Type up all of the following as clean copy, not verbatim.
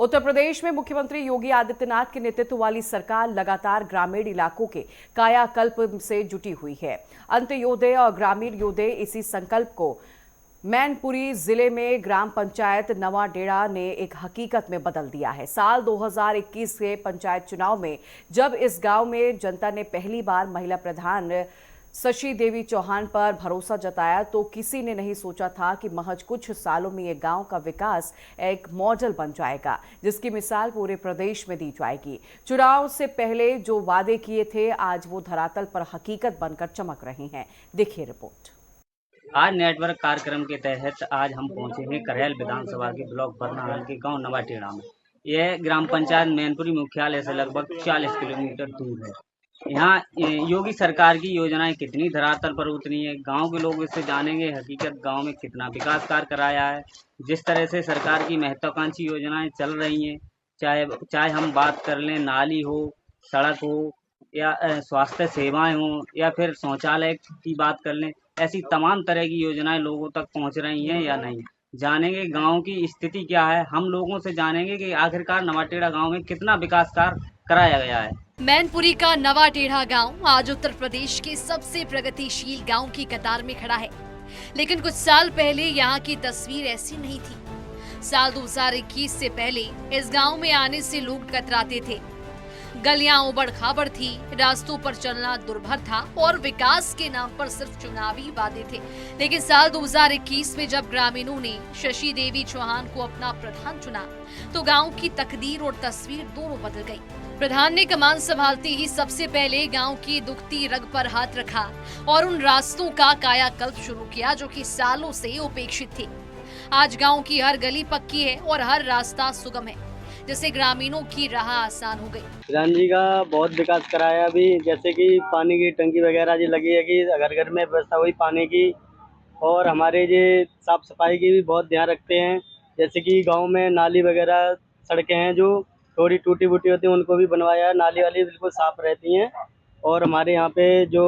उत्तर प्रदेश में मुख्यमंत्री योगी आदित्यनाथ के नेतृत्व वाली सरकार लगातार ग्रामीण इलाकों के कायाकल्प से जुटी हुई है। अंत्योदय और ग्रामीण योदय इसी संकल्प को मैनपुरी जिले में ग्राम पंचायत नवा डेड़ा ने एक हकीकत में बदल दिया है। साल 2021 के पंचायत चुनाव में जब इस गांव में जनता ने पहली बार महिला प्रधान शशि देवी चौहान पर भरोसा जताया तो किसी ने नहीं सोचा था कि महज कुछ सालों में ये गांव का विकास एक मॉडल बन जाएगा, जिसकी मिसाल पूरे प्रदेश में दी जाएगी। चुनाव से पहले जो वादे किए थे, आज वो धरातल पर हकीकत बनकर चमक रहे हैं। देखिए रिपोर्ट। आज नेटवर्क कार्यक्रम के तहत आज हम पहुंचे हैं करहल विधानसभा के ब्लॉक बरनाहल के गांव नवाटेड़ा में। यह ग्राम पंचायत मैनपुरी मुख्यालय से लगभग 40 किलोमीटर दूर है। यहाँ योगी सरकार की योजनाएं कितनी धरातल पर उतरी है, गांव के लोग इससे जानेंगे हकीकत गांव में कितना विकास कार्य कराया है। जिस तरह से सरकार की महत्वाकांक्षी योजनाएं चल रही हैं, चाहे हम बात कर लें नाली हो, सड़क हो या स्वास्थ्य सेवाएं हो या फिर शौचालय की बात कर लें, ऐसी तमाम तरह की योजनाएं लोगों तक पहुंच रही हैं या नहीं। जानेंगे गांव की स्थिति क्या है, हम लोगों से जानेंगे कि आखिरकार नवाटेड़ा गांव में कितना विकास कार्य कराया गया है। मैनपुरी का नवाटेड़ा गांव आज उत्तर प्रदेश के सबसे प्रगतिशील गांव की कतार में खड़ा है, लेकिन कुछ साल पहले यहाँ की तस्वीर ऐसी नहीं थी। साल 2021 से पहले इस गांव में आने से लोग कतराते थे। गलियां उबड़ खाबड़ थी, रास्तों पर चलना दुर्भर था और विकास के नाम पर सिर्फ चुनावी वादे थे। लेकिन साल 2021 में जब ग्रामीणों ने शशि देवी चौहान को अपना प्रधान चुना तो गांव की तकदीर और तस्वीर दोनों बदल गई। प्रधान ने कमान संभालते ही सबसे पहले गांव की दुखती रग पर हाथ रखा और उन रास्तों का कायाकल्प शुरू किया जो कि सालों से उपेक्षित थे। आज गांव की हर गली पक्की है और हर रास्ता सुगम है, जिससे ग्रामीणों की राह आसान हो गई। प्रधान जी का बहुत विकास कराया अभी, जैसे कि पानी की टंकी वगैरह जी लगी है कि घर घर में व्यवस्था हुई पानी की, और हमारे ये साफ सफाई की भी बहुत ध्यान रखते हैं। जैसे कि गांव में नाली वगैरह सड़कें हैं जो थोड़ी टूटी फूटी होती हैं उनको भी बनवाया है, नाली वाली बिल्कुल साफ रहती हैं। और हमारे यहाँ पे जो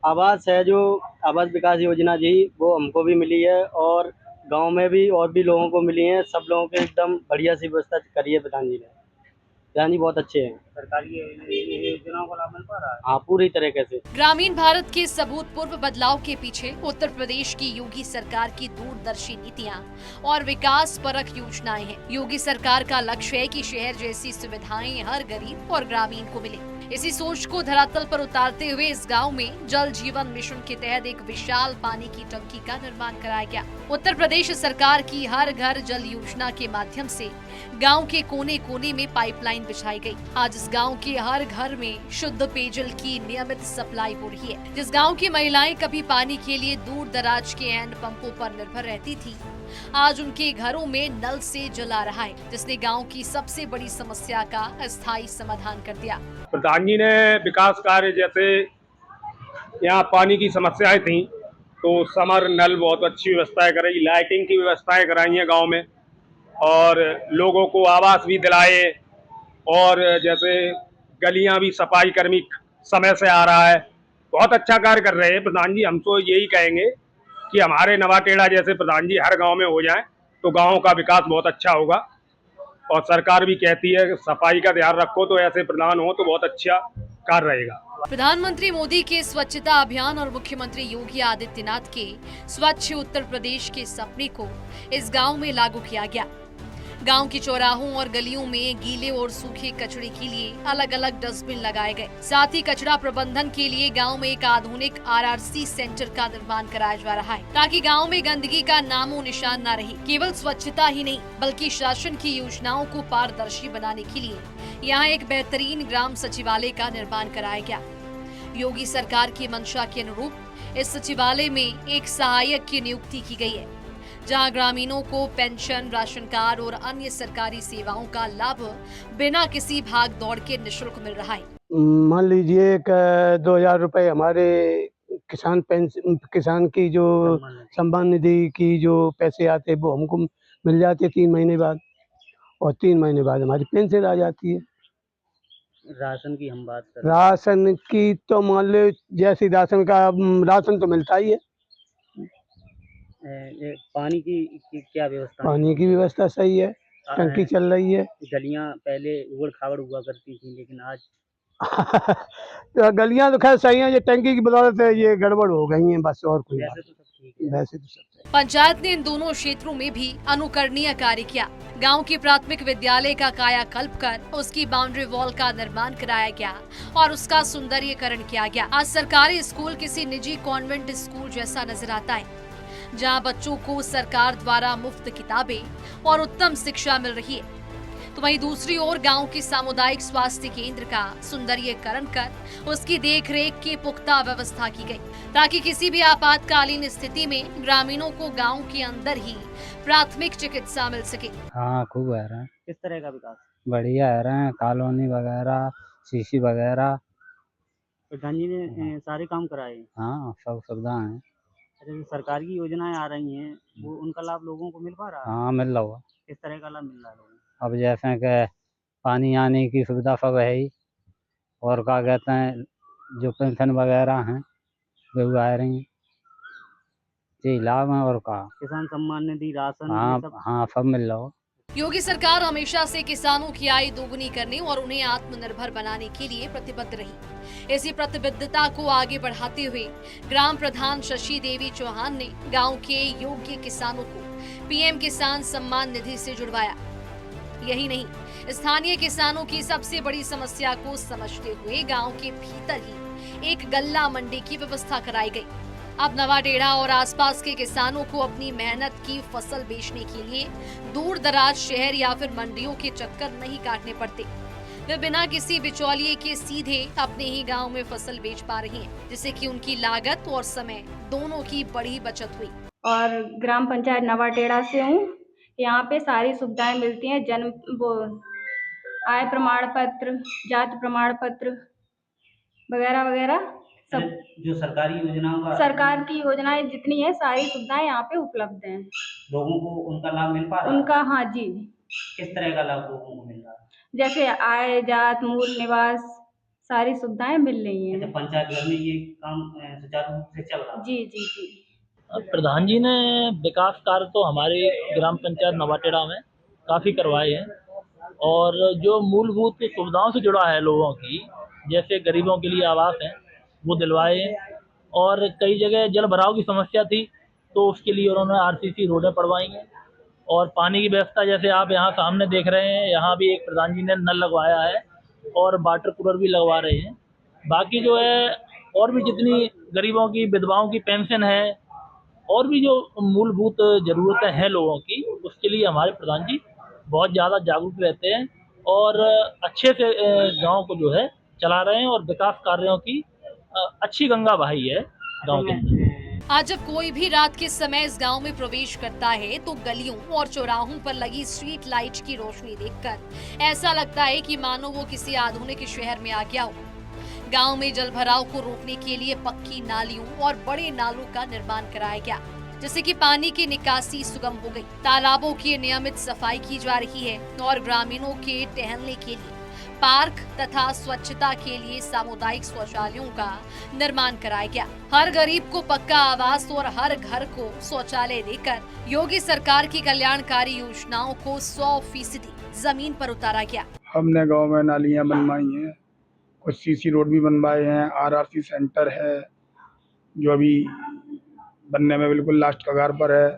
आवास है, जो आवास विकास योजना जी, वो हमको भी मिली है और गांव में भी और भी लोगों को मिली है। सब लोगों के एकदम बढ़िया सी व्यवस्था करी है प्रधान जी ने। प्रधान जी बहुत अच्छे हैं। सरकारी योजनाओं का लाभ मिल पा रहा है? हाँ, पूरी तरीके से। ग्रामीण भारत के अभूतपूर्व बदलाव के पीछे उत्तर प्रदेश की योगी सरकार की दूरदर्शी नीतियां और विकास परक योजनाएं हैं। योगी सरकार का लक्ष्य है कि शहर जैसी सुविधाएं हर गरीब और ग्रामीण को मिले। इसी सोच को धरातल पर उतारते हुए इस गांव में जल जीवन मिशन के तहत एक विशाल पानी की टंकी का निर्माण कराया गया। उत्तर प्रदेश सरकार की हर घर जल योजना के माध्यम से गांव के कोने कोने में पाइपलाइन बिछाई गई। आज इस गांव के हर घर में शुद्ध पेयजल की नियमित सप्लाई हो रही है। जिस गांव की महिलाएं कभी पानी के लिए दूर दराज के हैंड पंपों पर निर्भर रहती थी, आज उनके घरों में नल से जल आ रहा है, जिसने गांव की सबसे बड़ी समस्या का अस्थायी समाधान कर दिया। प्रधान जी ने विकास कार्य, जैसे यहाँ पानी की समस्याएं थी तो समर नल बहुत अच्छी व्यवस्थाएं कराई, लाइटिंग की व्यवस्थाएं कराई है गांव में, और लोगों को आवास भी दिलाए, और जैसे गलियां भी सफाई कर्मी समय से आ रहा है। बहुत अच्छा कार्य कर रहे हैं प्रधान जी। हम तो यही कहेंगे कि हमारे नवाटेड़ा जैसे प्रधान जी हर गांव में हो जाएं तो गांव का विकास बहुत अच्छा होगा। और सरकार भी कहती है कि सफाई का ध्यान रखो, तो ऐसे प्रधान हो तो बहुत अच्छा कार्य रहेगा। प्रधानमंत्री मोदी के स्वच्छता अभियान और मुख्यमंत्री योगी आदित्यनाथ के स्वच्छ उत्तर प्रदेश के सपने को इस गांव में लागू किया गया। गांव की चौराहों और गलियों में गीले और सूखे कचरे के लिए अलग अलग डस्टबिन लगाए गए। साथ ही कचरा प्रबंधन के लिए गांव में एक आधुनिक आरआरसी सेंटर का निर्माण कराया जा रहा है, ताकि गांव में गंदगी का नामो निशान न रहे। केवल स्वच्छता ही नहीं, बल्कि शासन की योजनाओं को पारदर्शी बनाने के लिए यहाँ एक बेहतरीन ग्राम सचिवालय का निर्माण कराया गया। योगी सरकार की मंशा के अनुरूप इस सचिवालय में एक सहायक की नियुक्ति की गई है, जहां ग्रामीणों को पेंशन, राशन कार्ड और अन्य सरकारी सेवाओं का लाभ बिना किसी भाग दौड़ के निःशुल्क मिल रहा है। मान लीजिए 2000 रुपए हमारे किसान पेंशन, किसान की जो सम्मान निधि की जो पैसे आते हैं वो हमको मिल जाते 3 महीने बाद, और 3 महीने बाद हमारी पेंशन आ जाती है। राशन की हम बात कर, राशन की तो मान लो जैसे राशन का राशन तो मिलता ही है। पानी की क्या व्यवस्था? पानी की व्यवस्था सही है। टंकी चल रही है। गलियां पहले उबड़ खाबड़ हुआ करती थी, लेकिन आज तो गलियां तो खैर सही हैं, ये टंकी की बदौलत है ये गड़बड़ हो गई हैं बस, और कोई बात वैसे तो सब ठीक है। नहीं। वैसे तो सब सही। पंचायत ने इन दोनों क्षेत्रों में भी अनुकरणीय कार्य किया। गांव की प्राथमिक विद्यालय का कायाकल्प कर उसकी बाउंड्री वॉल का निर्माण कराया गया और उसका सुंदरीकरण किया गया। आज सरकारी स्कूल किसी निजी कॉन्वेंट स्कूल जैसा नजर आता है, जहां बच्चों को सरकार द्वारा मुफ्त किताबें और उत्तम शिक्षा मिल रही है। तो वहीं दूसरी ओर गांव के सामुदायिक स्वास्थ्य केंद्र का सुंदरीकरण कर उसकी देखरेख की पुख्ता व्यवस्था की गई, ताकि किसी भी आपातकालीन स्थिति में ग्रामीणों को गांव के अंदर ही प्राथमिक चिकित्सा मिल सके। हाँ खूब आ रहे हैं, किस तरह का विकास? बढ़िया आ रहे हैं, कॉलोनी वगैरह, सीसी वगैरह, प्रधान जी ने सारे काम कराए। हाँ सब सुविधा है। अच्छा, जो सरकार की योजनाएं आ रही हैं, वो उनका लाभ लोगों को मिल पा रहा है? हाँ मिल रहा हुआ। किस तरह का लाभ मिल रहा है लोगों को? अब जैसे कि पानी आने की सुविधा सब है ही, और क्या कहते हैं जो पेंशन वगैरह हैं वो आ रही हैं, यही लाभ है और क्या। किसान सम्मान निधि, राशन, ये हाँ सब? हाँ सब मिल रहा हो। योगी सरकार हमेशा से किसानों की आय दोगुनी करने और उन्हें आत्मनिर्भर बनाने के लिए प्रतिबद्ध रही। इसी प्रतिबद्धता को आगे बढ़ाते हुए ग्राम प्रधान शशि देवी चौहान ने गांव के योग्य किसानों को पीएम किसान सम्मान निधि से जुड़वाया। यही नहीं, स्थानीय किसानों की सबसे बड़ी समस्या को समझते हुए गांव के भीतर ही एक गल्ला मंडी की व्यवस्था कराई गई। अब नवाडेड़ा और आसपास के किसानों को अपनी मेहनत की फसल बेचने के लिए दूर दराज शहर या फिर मंडियों के चक्कर नहीं काटने पड़ते। वे बिना किसी बिचौलिए के सीधे अपने ही गांव में फसल बेच पा रही हैं, जिससे कि उनकी लागत और समय दोनों की बड़ी बचत हुई। और ग्राम पंचायत नवाटेड़ा से हूँ। यहाँ पे सारी सुविधाएं मिलती हैं, जन्म वो आय प्रमाण पत्र, जाति प्रमाण पत्र वगैरह वगैरह सब। जो सरकारी योजनाओं का, सरकार की योजनाएं जितनी है सारी सुविधाएं यहाँ पे उपलब्ध हैं। लोगों को उनका लाभ मिल पा रहा है? उनका, हाँ जी। किस तरह का लाभ लोगों को मिल रहा है? जैसे आय, जात, मूल, निवास, सारी सुविधाएं मिल रही हैं। अच्छा, पंचायत घर में ये काम सुचारू रूप से चल रहा है? जी जी जी। प्रधान जी ने विकास कार्य तो हमारे ग्राम पंचायत नवाटेड़ा में काफ़ी करवाए हैं, और जो मूलभूत सुविधाओं से जुड़ा है लोगों की, जैसे गरीबों के लिए आवास हैं वो दिलवाए हैं, और कई जगह जल भराव की समस्या थी तो उसके लिए उन्होंने आरसीसी रोडें पड़वाई हैं, और पानी की व्यवस्था जैसे आप यहाँ सामने देख रहे हैं, यहाँ भी एक प्रधान जी ने नल लगवाया है और वाटर कूलर भी लगवा रहे हैं। बाकी जो है और भी जितनी गरीबों की, विधवाओं की पेंशन है, और भी जो मूलभूत ज़रूरतें हैं लोगों की, उसके लिए हमारे प्रधान जी बहुत ज़्यादा जागरूक रहते हैं और अच्छे से गांव को जो है चला रहे हैं, और विकास कार्यों की अच्छी गंगा बहाई है गांव के अंदर। आज जब कोई भी रात के समय इस गांव में प्रवेश करता है तो गलियों और चौराहों पर लगी स्ट्रीट लाइट की रोशनी देखकर ऐसा लगता है कि मानो वो किसी आधुनिक शहर में आ गया हो। गांव में जल भराव को रोकने के लिए पक्की नालियों और बड़े नालों का निर्माण कराया गया, जिससे कि पानी की निकासी सुगम हो गई। तालाबों की नियमित सफाई की जा रही है और ग्रामीणों के टहलने के लिए पार्क तथा स्वच्छता के लिए सामुदायिक शौचालयों का निर्माण कराया गया। हर गरीब को पक्का आवास और हर घर को शौचालय देकर योगी सरकार की कल्याणकारी योजनाओं को 100% जमीन पर उतारा गया। हमने गांव में नालियां बनवाई हैं, कुछ सीसी रोड भी बनवाए हैं, आरआरसी सेंटर है जो अभी बनने में बिल्कुल लास्ट कगार पर है,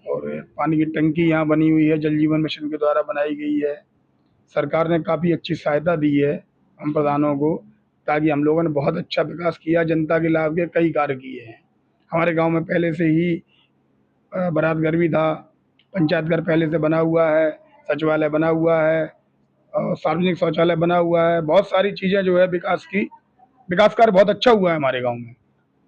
और पानी की टंकी यहाँ बनी हुई है, जल जीवन मिशन के द्वारा बनाई गई है। सरकार ने काफ़ी अच्छी सहायता दी है हम प्रधानों को, ताकि हम लोगों ने बहुत अच्छा विकास किया, जनता के लाभ के कई कार्य किए हैं। हमारे गांव में पहले से ही बारात घर भी था, पंचायत घर पहले से बना हुआ है, सचिवालय बना हुआ है, और सार्वजनिक शौचालय बना हुआ है। बहुत सारी चीज़ें जो है विकास कार्य बहुत अच्छा हुआ है हमारे गाँव में।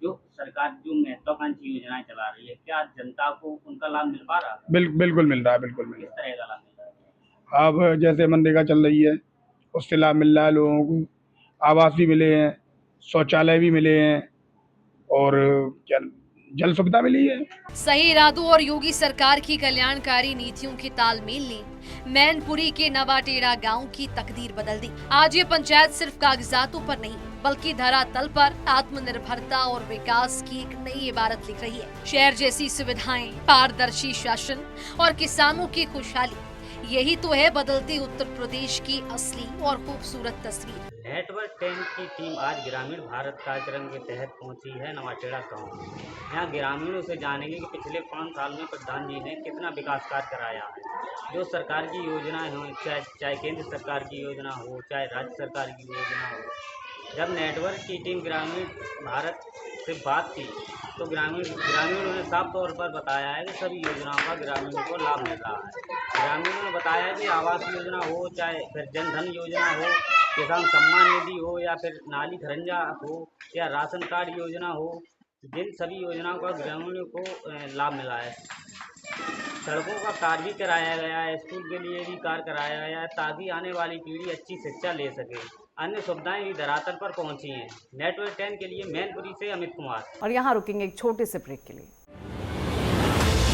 जो सरकार जो महत्वाकांक्षी योजनाएं चला रही है, क्या जनता को उनका लाभ मिल पा रहा है? बिल्कुल मिल रहा है, बिल्कुल मिल किस रहा है। तरह का लाभ मिल रहा है? अब जैसे मनरेगा चल रही है उससे लाभ मिल रहा है लोगों को, आवास भी मिले हैं, शौचालय भी मिले हैं, और क्या जल सुविधा मिली है। सही इरादों और योगी सरकार की कल्याणकारी नीतियों के तालमेल ने मैनपुरी के नवाटेड़ा गांव की तकदीर बदल दी। आज ये पंचायत सिर्फ कागजातों पर नहीं बल्कि धरातल पर आत्मनिर्भरता और विकास की एक नई इबारत लिख रही है। शहर जैसी सुविधाएं, पारदर्शी शासन और किसानों की खुशहाली, यही तो है बदलते उत्तर प्रदेश की असली और खूबसूरत तस्वीर। नेटवर्क 10 की टीम आज ग्रामीण भारत कार्यक्रम के तहत पहुंची है नवाटेड़ा गांव में। यहाँ ग्रामीणों से जानेंगे कि पिछले 5 साल में प्रधान जी ने कितना विकास कार्य कराया है। जो सरकार की योजनाएं हों, चाहे केंद्र सरकार की योजना हो, चाहे राज्य सरकार की योजना हो, जब नेटवर्क की टीम ग्रामीण भारत से बात की तो ग्रामीणों ने साफ तौर पर बताया है कि सभी योजनाओं का ग्रामीणों को लाभ मिल रहा है। ग्रामीणों ने बताया है कि आवास योजना हो, चाहे फिर जनधन योजना हो, किसान सम्मान निधि हो, या फिर नाली खरंजा हो, या राशन कार्ड योजना हो, जिन सभी योजनाओं का ग्रामीणों को लाभ मिला है। सड़कों का कार्य भी कराया गया है, स्कूल के लिए भी कार्य कराया गया है, ताकि आने वाली पीढ़ी अच्छी शिक्षा ले सके। अन्य सुविधाएं भी धरातल पर पहुंची हैं। नेटवर्क 10 के लिए मैनपुरी से अमित कुमार। और यहाँ रुकेंगे एक छोटे से ब्रेक के लिए।